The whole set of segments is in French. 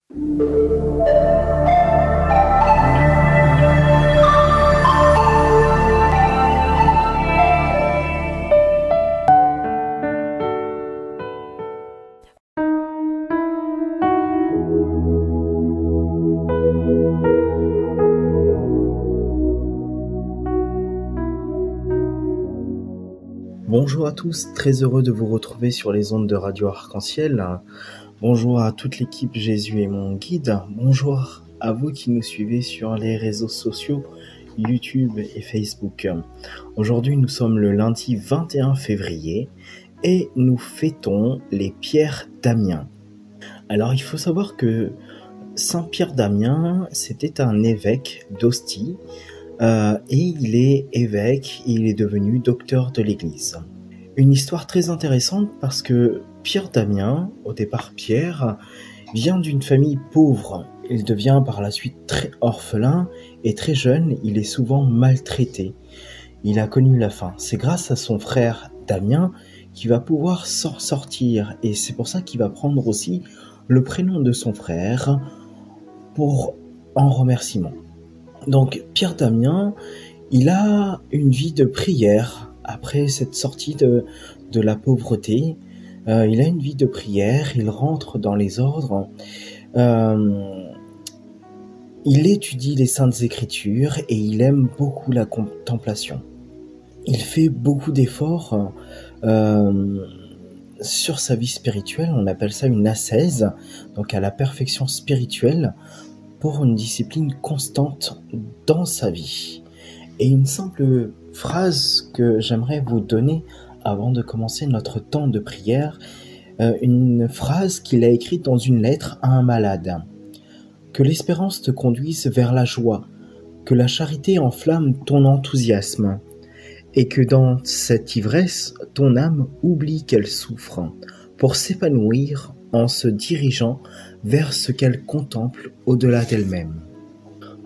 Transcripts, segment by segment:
Bonjour à tous, très heureux de vous retrouver sur les ondes de Radio Arc-en-Ciel. Bonjour à toute l'équipe Jésus est mon guide. Bonjour à vous qui nous suivez sur les réseaux sociaux YouTube et Facebook. Aujourd'hui, nous sommes le lundi 21 février et nous fêtons les Pierre d'Amiens. Alors, il faut savoir que Saint Pierre d'Amiens, c'était un évêque d'Ostie. Et il est évêque, il est devenu docteur de l'Église. Une histoire très intéressante parce que Pierre d'Amiens, au départ Pierre, vient d'une famille pauvre. Il devient par la suite très orphelin et très jeune, il est souvent maltraité. Il a connu la faim. C'est grâce à son frère Damien qu'il va pouvoir s'en sortir et c'est pour ça qu'il va prendre aussi le prénom de son frère en remerciement. Donc Pierre d'Amiens, il a une vie de prière après cette sortie de la pauvreté. Il a une vie de prière, il rentre dans les ordres, il étudie les Saintes Écritures et il aime beaucoup la contemplation. Il fait beaucoup d'efforts sur sa vie spirituelle, on appelle ça une ascèse, donc à la perfection spirituelle, pour une discipline constante dans sa vie. Et une simple phrase que j'aimerais vous donner avant de commencer notre temps de prière, une phrase qu'il a écrite dans une lettre à un malade. Que l'espérance te conduise vers la joie, que la charité enflamme ton enthousiasme, et que dans cette ivresse, ton âme oublie qu'elle souffre, pour s'épanouir en se dirigeant vers ce qu'elle contemple au-delà d'elle-même.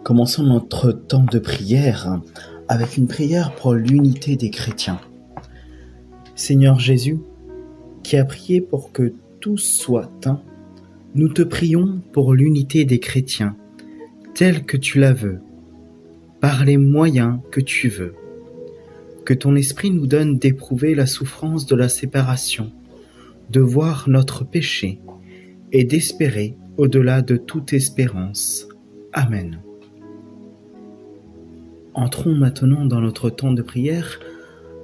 Commençons notre temps de prière avec une prière pour l'unité des chrétiens. Seigneur Jésus, qui a prié pour que tous soient un, nous te prions pour l'unité des chrétiens, telle que tu la veux, par les moyens que tu veux. Que ton esprit nous donne d'éprouver la souffrance de la séparation, de voir notre péché et d'espérer au-delà de toute espérance. Amen. Entrons maintenant dans notre temps de prière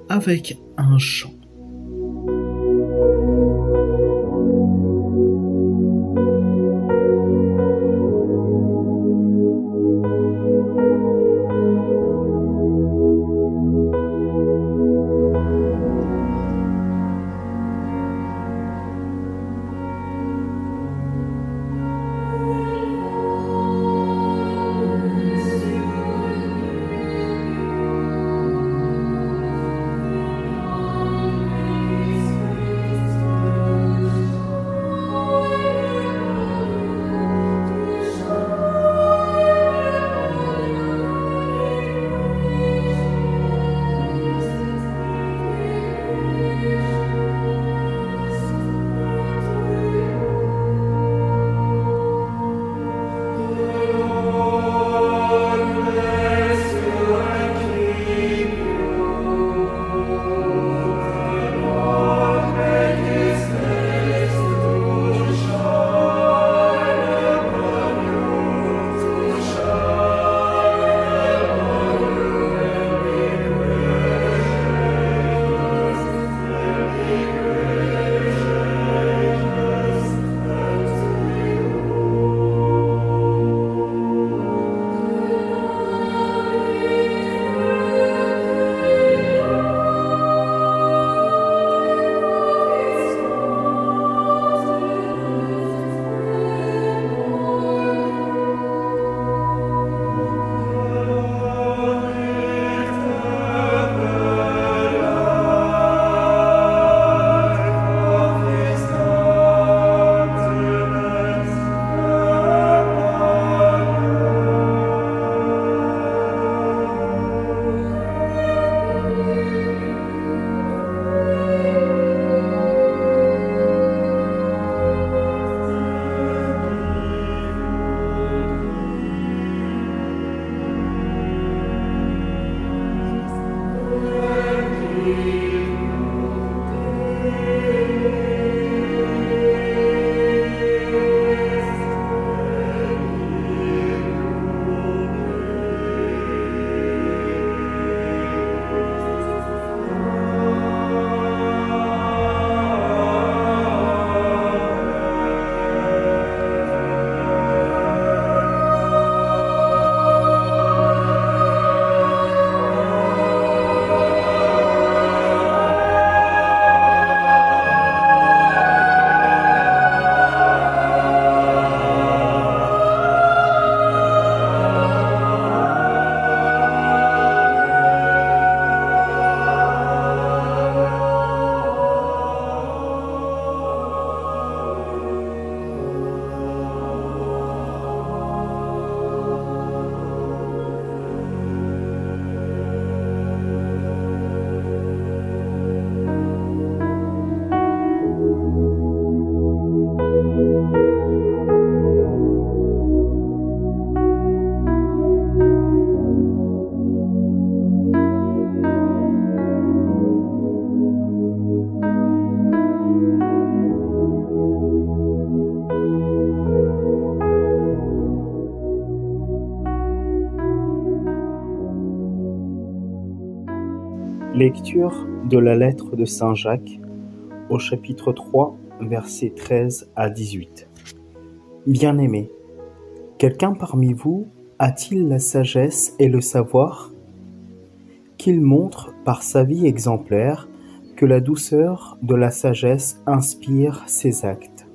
avec un chant. Lecture de la lettre de Saint Jacques au chapitre 3, versets 13 à 18. Bien-aimés, quelqu'un parmi vous a-t-il la sagesse et le savoir? Qu'il montre par sa vie exemplaire que la douceur de la sagesse inspire ses actes.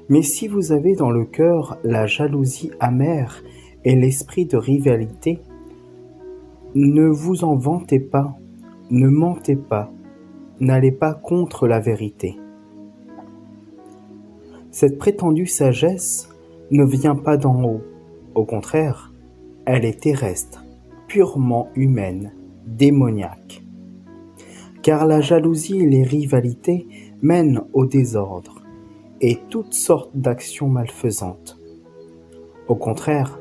Mais si vous avez dans le cœur la jalousie amère et l'esprit de rivalité, ne vous en vantez pas, ne mentez pas, n'allez pas contre la vérité. Cette prétendue sagesse ne vient pas d'en haut, au contraire, elle est terrestre, purement humaine, démoniaque. Car la jalousie et les rivalités mènent au désordre et toutes sortes d'actions malfaisantes. Au contraire,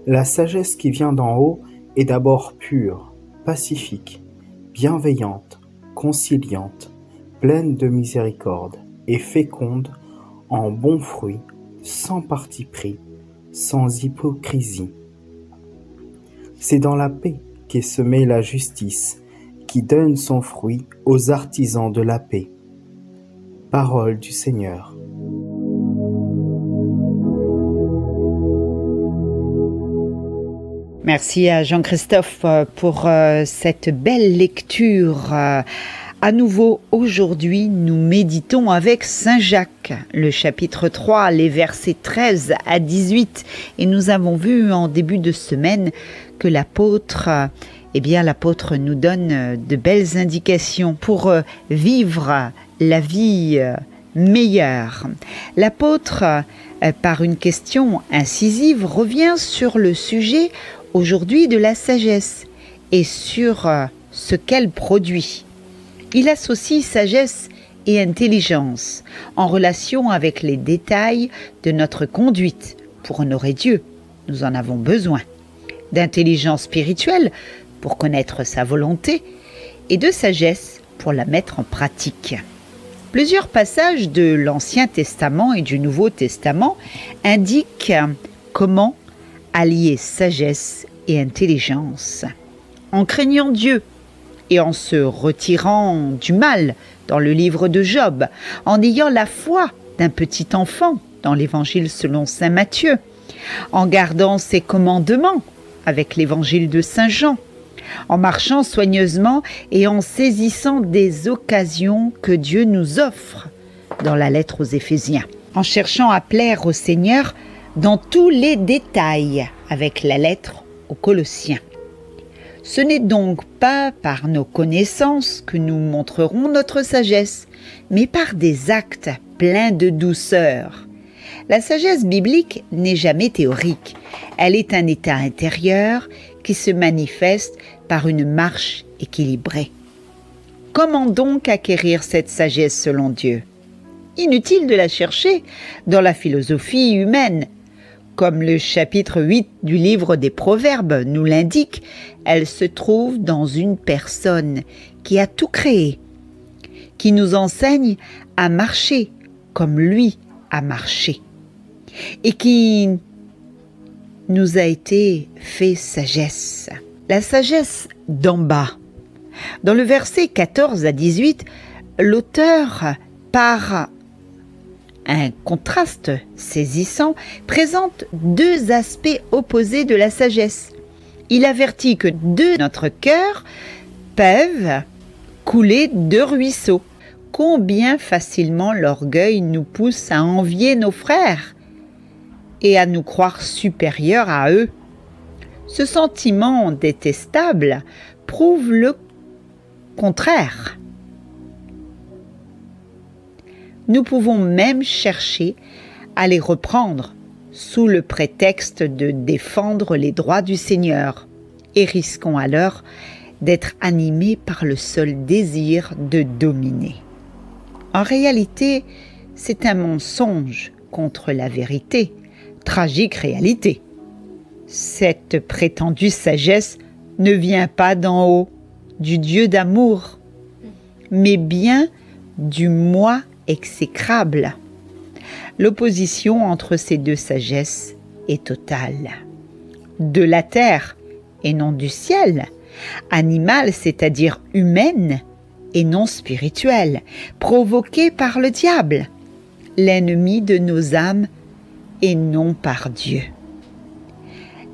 la sagesse qui vient d'en haut est d'abord pure, pacifique, bienveillante, conciliante, pleine de miséricorde et féconde en bons fruits, sans parti pris, sans hypocrisie. C'est dans la paix qu'est semée la justice, qui donne son fruit aux artisans de la paix. Parole du Seigneur. Merci à Jean-Christophe pour cette belle lecture. À nouveau, aujourd'hui, nous méditons avec Saint Jacques, le chapitre 3, les versets 13 à 18. Et nous avons vu en début de semaine que l'apôtre nous donne de belles indications pour vivre la vie meilleure. L'apôtre, par une question incisive, revient sur le sujet aujourd'hui de la sagesse et sur ce qu'elle produit. Il associe sagesse et intelligence en relation avec les détails de notre conduite pour honorer Dieu. Nous en avons besoin. D'intelligence spirituelle pour connaître sa volonté et de sagesse pour la mettre en pratique. Plusieurs passages de l'Ancien Testament et du Nouveau Testament indiquent comment allier sagesse et intelligence. En craignant Dieu et en se retirant du mal dans le livre de Job, en ayant la foi d'un petit enfant dans l'évangile selon saint Matthieu, en gardant ses commandements avec l'évangile de saint Jean, en marchant soigneusement et en saisissant des occasions que Dieu nous offre dans la lettre aux Éphésiens, en cherchant à plaire au Seigneur dans tous les détails avec la lettre aux Colossiens. Ce n'est donc pas par nos connaissances que nous montrerons notre sagesse, mais par des actes pleins de douceur. La sagesse biblique n'est jamais théorique. Elle est un état intérieur qui se manifeste par une marche équilibrée. Comment donc acquérir cette sagesse selon Dieu? Inutile de la chercher dans la philosophie humaine. Comme le chapitre 8 du livre des Proverbes nous l'indique, elle se trouve dans une personne qui a tout créé, qui nous enseigne à marcher comme lui a marché, et qui nous a été fait sagesse. La sagesse d'en bas. Dans le verset 14 à 18, l'auteur, par un contraste saisissant, présente deux aspects opposés de la sagesse. Il avertit que de notre cœur peuvent couler deux ruisseaux. Combien facilement l'orgueil nous pousse à envier nos frères et à nous croire supérieurs à eux. Ce sentiment détestable prouve le contraire. Nous pouvons même chercher à les reprendre sous le prétexte de défendre les droits du Seigneur et risquons alors d'être animés par le seul désir de dominer. En réalité, c'est un mensonge contre la vérité, tragique réalité. Cette prétendue sagesse ne vient pas d'en haut, du Dieu d'amour, mais bien du moi exécrable. L'opposition entre ces deux sagesses est totale. De la terre et non du ciel animale, c'est-à-dire humaine et non spirituelle, provoquée par le diable, l'ennemi de nos âmes et non par Dieu.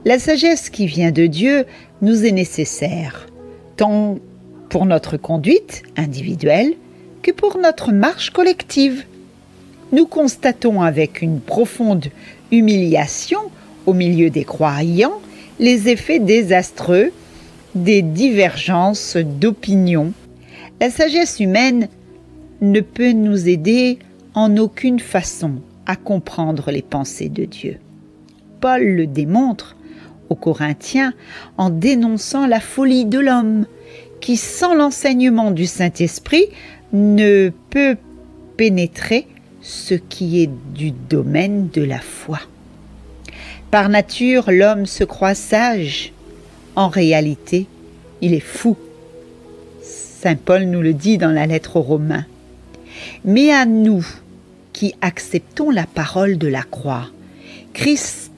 La sagesse qui vient de Dieu nous est nécessaire, tant pour notre conduite individuelle que pour notre marche collective. Nous constatons avec une profonde humiliation au milieu des croyants les effets désastreux des divergences d'opinion. La sagesse humaine ne peut nous aider en aucune façon à comprendre les pensées de Dieu. Paul le démontre aux Corinthiens en dénonçant la folie de l'homme qui, sans l'enseignement du Saint-Esprit, ne peut pénétrer ce qui est du domaine de la foi. Par nature, l'homme se croit sage. En réalité, il est fou. Saint Paul nous le dit dans la lettre aux Romains. Mais à nous qui acceptons la parole de la croix, Christ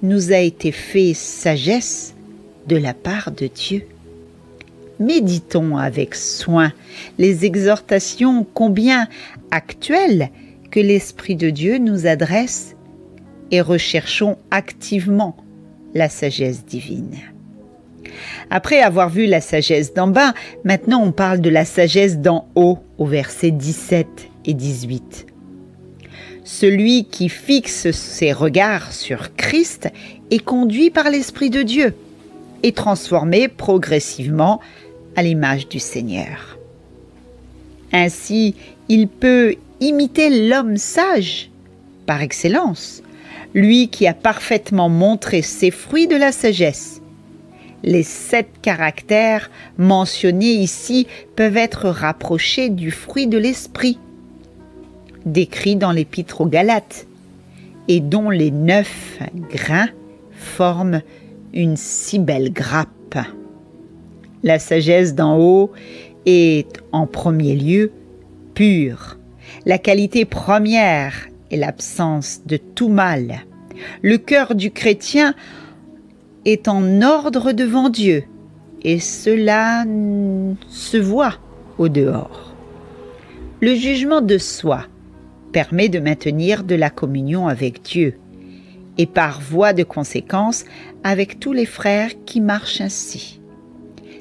nous a été fait sagesse de la part de Dieu. Méditons avec soin les exhortations combien actuelles que l'Esprit de Dieu nous adresse et recherchons activement la sagesse divine. Après avoir vu la sagesse d'en bas, maintenant on parle de la sagesse d'en haut au verset 17 et 18. Celui qui fixe ses regards sur Christ est conduit par l'Esprit de Dieu et transformé progressivement à l'image du Seigneur. Ainsi, il peut imiter l'homme sage par excellence, lui qui a parfaitement montré ses fruits de la sagesse. Les 7 caractères mentionnés ici peuvent être rapprochés du fruit de l'esprit, décrit dans l'épître aux Galates, et dont les 9 grains forment une si belle grappe. La sagesse d'en haut est en premier lieu pure. La qualité première est l'absence de tout mal. Le cœur du chrétien est en ordre devant Dieu, et cela se voit au dehors. Le jugement de soi permet de maintenir de la communion avec Dieu, et par voie de conséquence avec tous les frères qui marchent ainsi.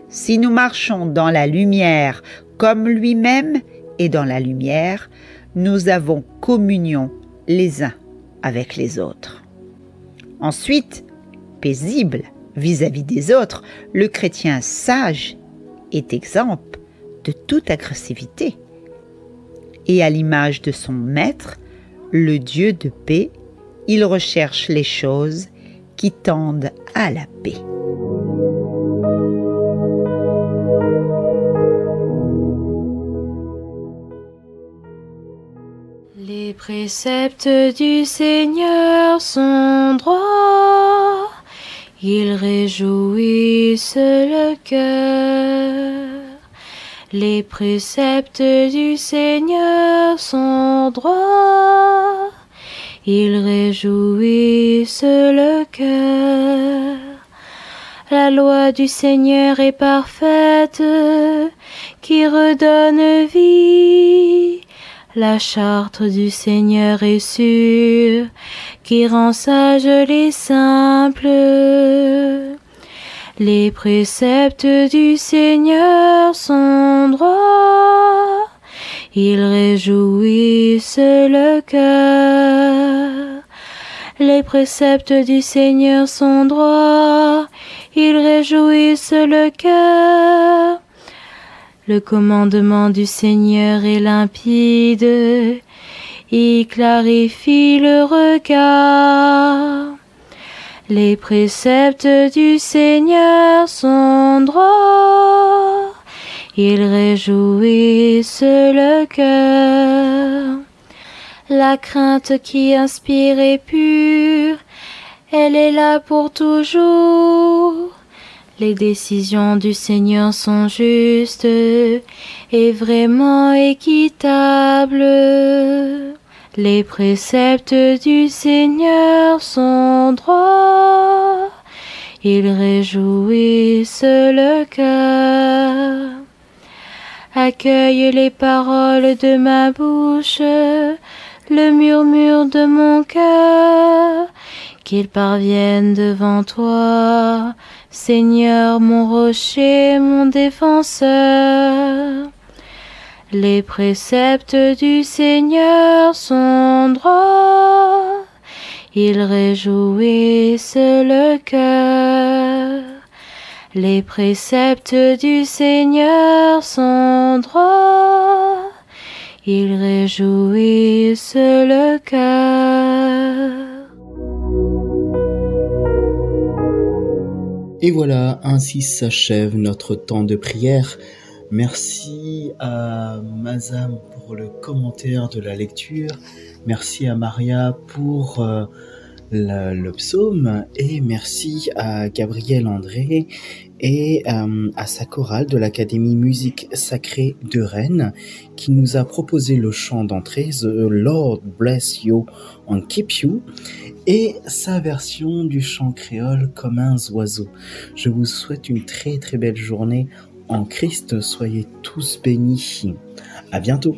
Si nous marchons dans la lumière comme lui-même est dans la lumière, nous avons communion les uns avec les autres. Ensuite, paisible vis-à-vis des autres, le chrétien sage est exempt de toute agressivité. Et à l'image de son maître, le Dieu de paix, il recherche les choses qui tendent à la paix. Les préceptes du Seigneur sont droits, ils réjouissent le cœur. Les préceptes du Seigneur sont droits, ils réjouissent le cœur. La loi du Seigneur est parfaite, qui redonne vie. La charte du Seigneur est sûre, qui rend sages les simples. Les préceptes du Seigneur sont droits, ils réjouissent le cœur. Les préceptes du Seigneur sont droits, ils réjouissent le cœur. Le commandement du Seigneur est limpide, il clarifie le regard. Les préceptes du Seigneur sont droits, ils réjouissent le cœur. La crainte qui inspire est pure, elle est là pour toujours. Les décisions du Seigneur sont justes et vraiment équitables. Les préceptes du Seigneur sont droits, ils réjouissent le cœur. Accueille les paroles de ma bouche, le murmure de mon cœur, qu'ils parviennent devant toi, Seigneur mon rocher, mon défenseur. Les préceptes du Seigneur sont droits, ils réjouissent le cœur. Les préceptes du Seigneur sont droits, ils réjouissent le cœur. Et voilà, ainsi s'achève notre temps de prière. Merci à Mazam pour le commentaire de la lecture. Merci à Maria pour le psaume. Et merci à Gabriel André et à sa chorale de l'Académie Musique Sacrée de Rennes qui nous a proposé le chant d'entrée The Lord Bless You and Keep You et sa version du chant créole Comme un oiseau. Je vous souhaite une très très belle journée en Christ, soyez tous bénis. À bientôt.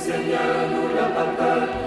Seigneur, nous n'a pas peur.